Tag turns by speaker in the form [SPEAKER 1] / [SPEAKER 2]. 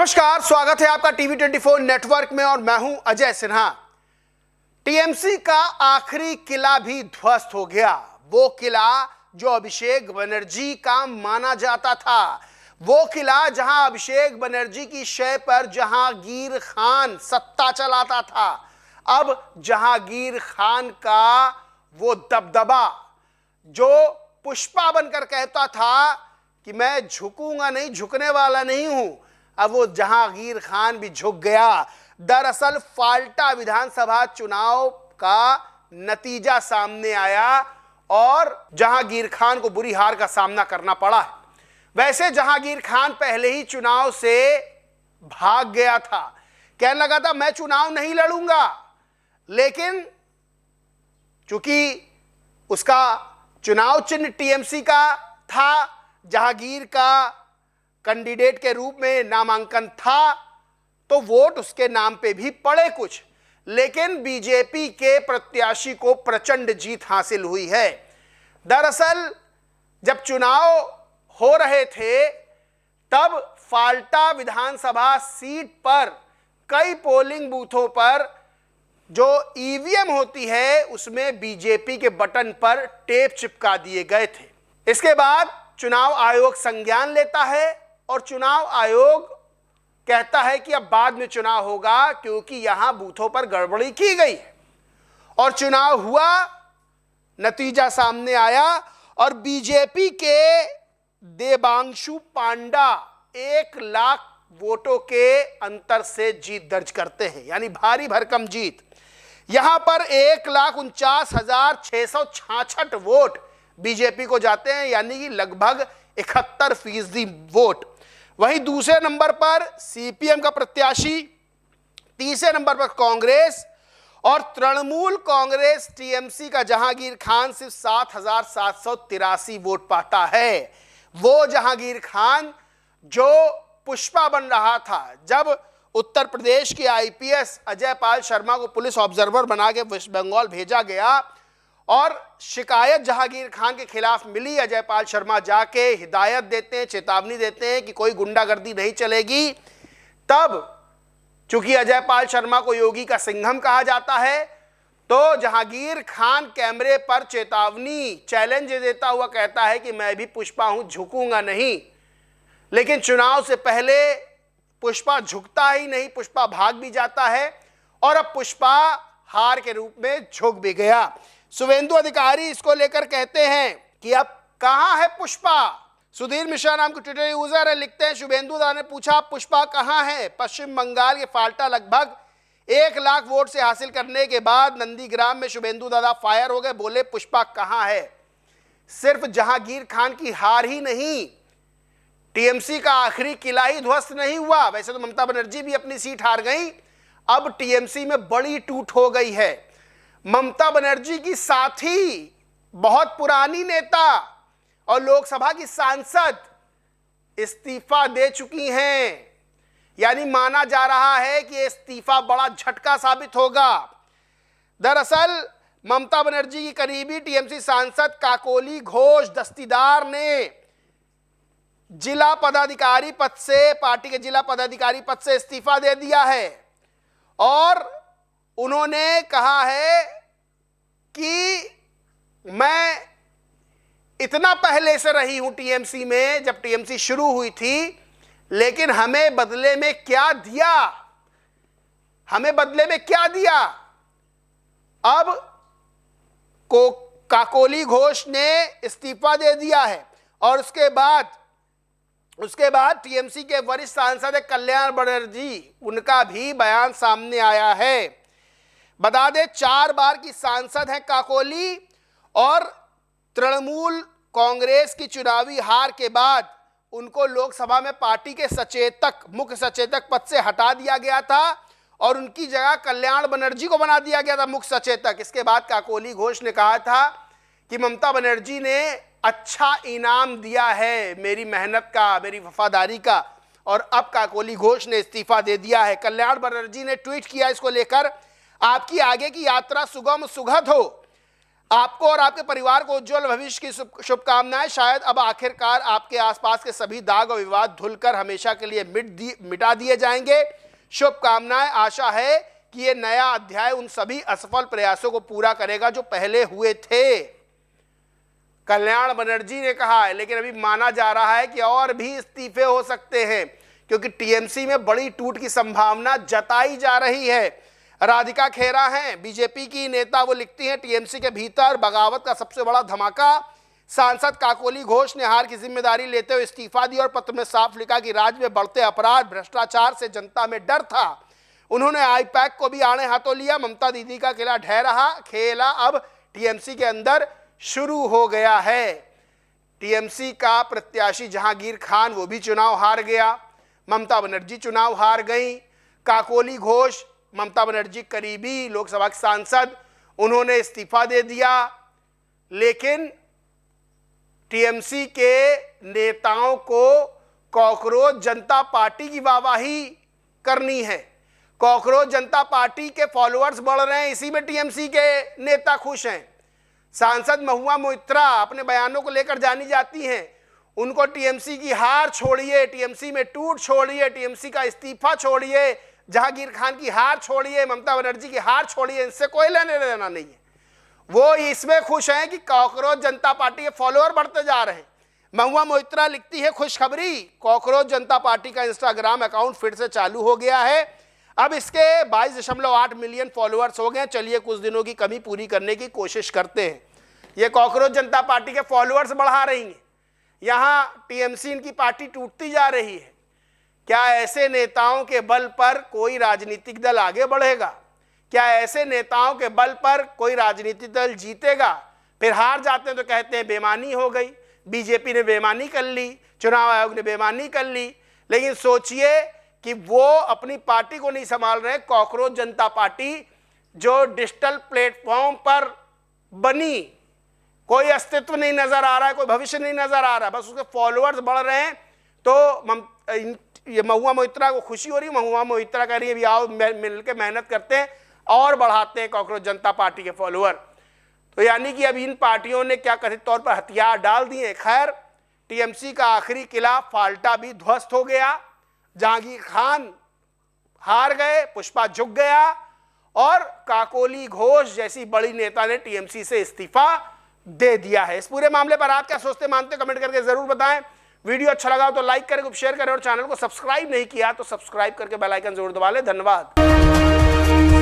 [SPEAKER 1] नमस्कार, स्वागत है आपका टीवी 24 नेटवर्क में और मैं हूं अजय सिन्हा। टीएमसी का आखिरी किला भी ध्वस्त हो गया। वो किला जो अभिषेक बनर्जी का माना जाता था, वो किला जहां अभिषेक बनर्जी की शय पर जहांगीर खान सत्ता चलाता था, अब जहांगीर खान का वो दबदबा जो पुष्पा बनकर कहता था कि मैं झुकूंगा नहीं, झुकने वाला नहीं हूं, अब वो जहांगीर खान भी झुक गया। दरअसल फाल्टा विधानसभा चुनाव का नतीजा सामने आया और जहांगीर खान को बुरी हार का सामना करना पड़ा है। वैसे जहांगीर खान पहले ही चुनाव से भाग गया था, कहने लगा था मैं चुनाव नहीं लड़ूंगा, लेकिन चूंकि उसका चुनाव चिन्ह टीएमसी का था, जहांगीर का कैंडिडेट के रूप में नामांकन था, तो वोट उसके नाम पे भी पड़े कुछ, लेकिन बीजेपी के प्रत्याशी को प्रचंड जीत हासिल हुई है। दरअसल जब चुनाव हो रहे थे तब फाल्टा विधानसभा सीट पर कई पोलिंग बूथों पर जो ईवीएम होती है उसमें बीजेपी के बटन पर टेप चिपका दिए गए थे। इसके बाद चुनाव आयोग संज्ञान लेता है और चुनाव आयोग कहता है कि अब बाद में चुनाव होगा क्योंकि यहां बूथों पर गड़बड़ी की गई है। और चुनाव हुआ, नतीजा सामने आया और बीजेपी के देबांशु पांडा 1 लाख वोटों के अंतर से जीत दर्ज करते हैं, यानी भारी भरकम जीत। यहां पर 1,49,666 वोट बीजेपी को जाते हैं, यानी कि लगभग 71% वोट। वहीं दूसरे नंबर पर सीपीएम का प्रत्याशी, तीसरे नंबर पर कांग्रेस और तृणमूल कांग्रेस टीएमसी का जहांगीर खान सिर्फ 7,783 वोट पाता है। वो जहांगीर खान जो पुष्पा बन रहा था, जब उत्तर प्रदेश के आईपीएस अजय पाल शर्मा को पुलिस ऑब्जर्वर बना के वेस्ट बंगाल भेजा गया और शिकायत जहांगीर खान के खिलाफ मिली, अजय पाल शर्मा जाके हिदायत देते हैं, चेतावनी देते हैं कि कोई गुंडागर्दी नहीं चलेगी। तब चूंकि अजय पाल शर्मा को योगी का सिंघम कहा जाता है, तो जहांगीर खान कैमरे पर चेतावनी चैलेंज देता हुआ कहता है कि मैं भी पुष्पा हूं, झुकूंगा नहीं। लेकिन चुनाव से पहले पुष्पा झुकता ही नहीं, पुष्पा भाग भी जाता है और अब पुष्पा हार के रूप में झुक भी गया। शुभेंदु अधिकारी इसको लेकर कहते हैं कि अब कहां है पुष्पा। सुधीर मिश्रा नाम के ट्विटर यूजर है, लिखते हैं शुभेंदु दा ने पूछा पुष्पा कहां है। पश्चिम बंगाल के फाल्टा लगभग 1 लाख वोट से हासिल करने के बाद नंदीग्राम में शुभेंदु दादा फायर हो गए, बोले पुष्पा कहां है। सिर्फ जहांगीर खान की हार ही नहीं, टीएमसी का आखिरी किला ही ध्वस्त नहीं हुआ। वैसे तो ममता बनर्जी भी अपनी सीट हार गई, अब टीएमसी में बड़ी टूट हो गई है। ममता बनर्जी की साथी, बहुत पुरानी नेता और लोकसभा की सांसद इस्तीफा दे चुकी हैं, यानी माना जा रहा है कि इस्तीफा बड़ा झटका साबित होगा। दरअसल ममता बनर्जी की करीबी टीएमसी सांसद काकोली घोष दस्तीदार ने जिला पदाधिकारी पद से, पार्टी के जिला पदाधिकारी पद से इस्तीफा दे दिया है और उन्होंने कहा है कि मैं इतना पहले से रही हूं टीएमसी में, जब टीएमसी शुरू हुई थी, लेकिन हमें बदले में क्या दिया, हमें बदले में क्या दिया। अब को काकोली घोष ने इस्तीफा दे दिया है और उसके बाद टीएमसी के वरिष्ठ सांसद कल्याण बनर्जी, उनका भी बयान सामने आया है। बता दें 4 बार की सांसद हैं काकोली और तृणमूल कांग्रेस की चुनावी हार के बाद उनको लोकसभा में पार्टी के सचेतक, मुख्य सचेतक पद से हटा दिया गया था और उनकी जगह कल्याण बनर्जी को बना दिया गया था मुख्य सचेतक। इसके बाद काकोली घोष ने कहा था कि ममता बनर्जी ने अच्छा इनाम दिया है मेरी मेहनत का, मेरी वफादारी का, और अब काकोली घोष ने इस्तीफा दे दिया है। कल्याण बनर्जी ने ट्वीट किया इसको लेकर, आपकी आगे की यात्रा सुगम सुखद हो, आपको और आपके परिवार को उज्जवल भविष्य की शुभकामनाएं। शायद अब आखिरकार आपके आसपास के सभी दाग और विवाद धुलकर हमेशा के लिए मिटा दिए जाएंगे। शुभकामनाएं। आशा है कि ये नया अध्याय उन सभी असफल प्रयासों को पूरा करेगा जो पहले हुए थे, कल्याण बनर्जी ने कहा है। लेकिन अभी माना जा रहा है कि और भी इस्तीफे हो सकते हैं, क्योंकि टीएमसी में बड़ी टूट की संभावना जताई जा रही है। राधिका खेरा हैं बीजेपी की नेता, वो लिखती हैं टीएमसी के भीतर बगावत का सबसे बड़ा धमाका। सांसद काकोली घोष ने हार की जिम्मेदारी लेते हुए इस्तीफा दिया और पत्र में साफ लिखा कि राज्य में बढ़ते अपराध भ्रष्टाचार से जनता में डर था। उन्होंने आईपैक को भी आड़े हाथों लिया। ममता दीदी का किला ढह रहा खेला अब टीएमसी के अंदर शुरू हो गया है। टीएमसी का प्रत्याशी जहांगीर खान वो भी चुनाव हार गया। ममता बनर्जी चुनाव हार गई। काकोली घोष ममता बनर्जी करीबी लोकसभा के सांसद, उन्होंने इस्तीफा दे दिया। लेकिन टीएमसी के नेताओं को कॉकरोच जनता पार्टी की वाहवाही करनी है। कॉकरोच जनता पार्टी के फॉलोअर्स बढ़ रहे हैं, इसी में टीएमसी के नेता खुश हैं। सांसद महुआ मोइत्रा अपने बयानों को लेकर जानी जाती हैं। उनको टीएमसी की हार छोड़िए, टीएमसी में टूट छोड़िए, टीएमसी का इस्तीफा छोड़िए, जहांगीर खान की हार छोड़िए, ममता बनर्जी की हार छोड़िए, इनसे कोई लेने देना नहीं है। वो इसमें खुश हैं कि कॉकरोच जनता पार्टी के फॉलोअर बढ़ते जा रहे हैं। महुआ मोइत्रा लिखती है खुशखबरी, कॉकरोच जनता पार्टी का इंस्टाग्राम अकाउंट फिर से चालू हो गया है। अब इसके 22.8 मिलियन फॉलोअर्स हो गए। चलिए कुछ दिनों की कमी पूरी करने की कोशिश करते हैं। ये कॉकरोच जनता पार्टी के फॉलोअर्स बढ़ा रही हैं। यहाँ टीएमसी इनकी पार्टी टूटती जा रही है। क्या ऐसे नेताओं के बल पर कोई राजनीतिक दल आगे बढ़ेगा? क्या ऐसे नेताओं के बल पर कोई राजनीतिक दल जीतेगा? फिर हार जाते हैं तो कहते हैं बेईमानी हो गई, बीजेपी ने बेईमानी कर ली, चुनाव आयोग ने बेईमानी कर ली। लेकिन सोचिए कि वो अपनी पार्टी को नहीं संभाल रहे। कॉकरोच जनता पार्टी जो डिजिटल प्लेटफॉर्म पर बनी, कोई अस्तित्व नहीं नजर आ रहा है, कोई भविष्य नहीं नजर आ रहा, बस उसके फॉलोअर्स बढ़ रहे हैं। तो ये महुआ मोइत्रा को खुशी हो रही है। महुआ मोइत्रा कह रही है भी आओ मिलकर मेहनत करते हैं और बढ़ाते हैं कॉकरोच जनता पार्टी के फॉलोअर। तो यानी कि अब इन पार्टियों ने क्या कथित तौर पर हथियार डाल दिए। खैर, टीएमसी का आखिरी किला फाल्टा भी ध्वस्त हो गया। जहांगीर खान हार गए, पुष्पा झुक गया और काकोली घोष जैसी बड़ी नेता ने टीएमसी से इस्तीफा दे दिया है। इस पूरे मामले पर आप क्या सोचते मानते कमेंट करके जरूर बताएं। वीडियो अच्छा लगा तो लाइक करें, शेयर करें और चैनल को सब्सक्राइब नहीं किया तो सब्सक्राइब करके बेल आइकन जरूर दबा लें। धन्यवाद।